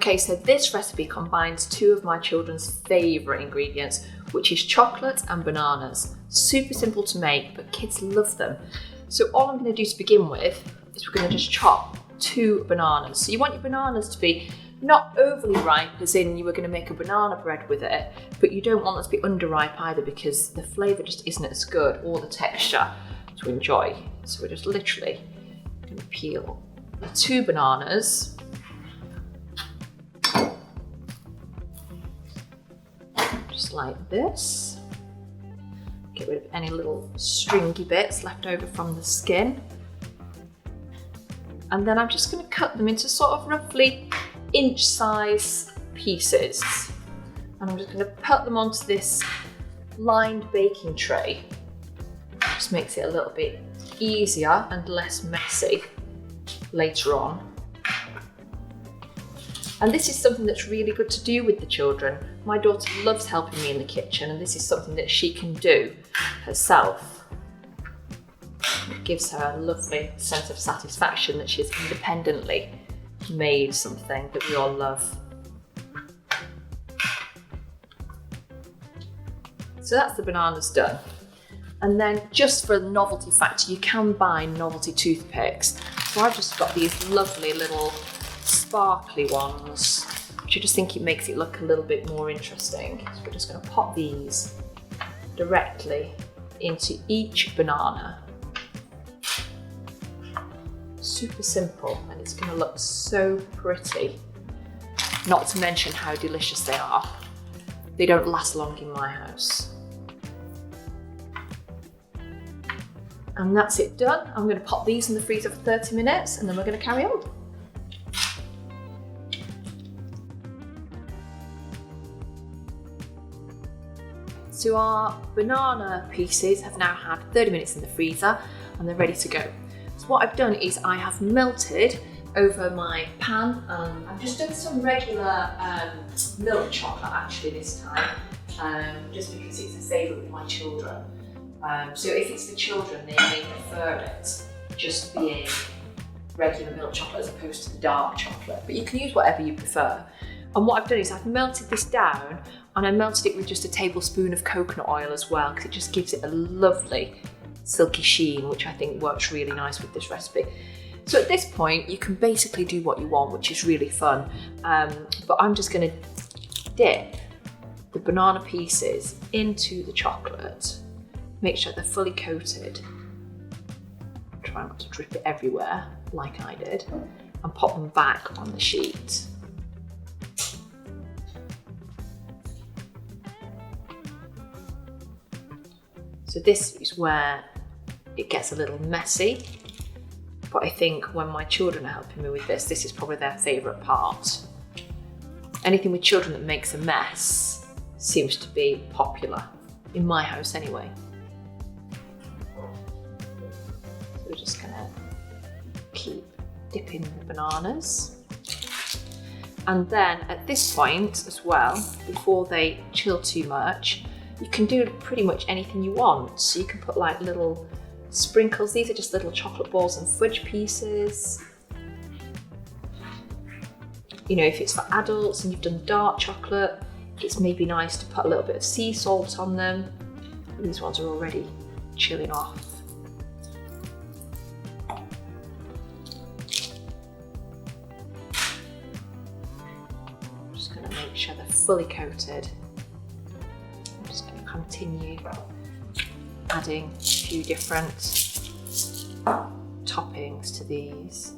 Okay, so this recipe combines two of my children's favourite ingredients, which is chocolate and bananas. Super simple to make, but kids love them. So all I'm going to do to begin with is we're going to just chop 2 bananas. So you want your bananas to be not overly ripe, as in you were going to make a banana bread with it, but you don't want them to be underripe either, because the flavour just isn't as good, or the texture to enjoy. So we're just literally going to peel the 2 bananas. Just like this. Get rid of any little stringy bits left over from the skin. And then I'm just going to cut them into sort of roughly inch size pieces. And I'm just going to put them onto this lined baking tray. Just makes it a little bit easier and less messy later on. And this is something that's really good to do with the children. My daughter loves helping me in the kitchen, and this is something that she can do herself. It gives her a lovely sense of satisfaction that she's independently made something that we all love. So that's the bananas done. And then just for the novelty factor, you can buy novelty toothpicks. So I've just got these lovely little sparkly ones, which I just think it makes it look a little bit more interesting. So we're just going to pop these directly into each banana. Super simple, and it's going to look so pretty. Not to mention how delicious they are. They don't last long in my house. And that's it done. I'm going to pop these in the freezer for 30 minutes, and then we're going to carry on. So our banana pieces have now had 30 minutes in the freezer, and they're ready to go. So what I've done is I have melted over my pan. I've just done some regular milk chocolate actually this time, just because it's a favourite with my children. So if it's for children, they may prefer it just being regular milk chocolate as opposed to the dark chocolate, but you can use whatever you prefer. And what I've done is I've melted this down, and I melted it with just a tablespoon of coconut oil as well, because it just gives it a lovely silky sheen, which I think works really nice with this recipe. So at this point, you can basically do what you want, which is really fun. But I'm just going to dip the banana pieces into the chocolate, make sure they're fully coated. Try not to drip it everywhere like I did, and pop them back on the sheet. So this is where it gets a little messy, but I think when my children are helping me with this, this is probably their favourite part. Anything with children that makes a mess seems to be popular, in my house anyway. So we're just gonna keep dipping the bananas. And then at this point as well, before they chill too much, you can do pretty much anything you want. So you can put like little sprinkles. These are just little chocolate balls and fudge pieces. You know, if it's for adults and you've done dark chocolate, it's maybe nice to put a little bit of sea salt on them. These ones are already chilling off. Just going to make sure they're fully coated. I'm just going to continue adding a few different toppings to these.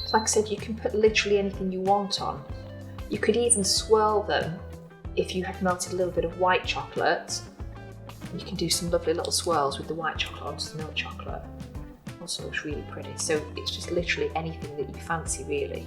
So like I said, you can put literally anything you want on. You could even swirl them if you had melted a little bit of white chocolate. You can do some lovely little swirls with the white chocolate onto the milk chocolate. Also looks really pretty. So it's just literally anything that you fancy, really.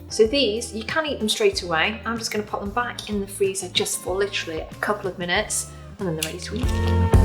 So these, you can eat them straight away. I'm just going to pop them back in the freezer just for literally a couple of minutes, and then they're ready to eat.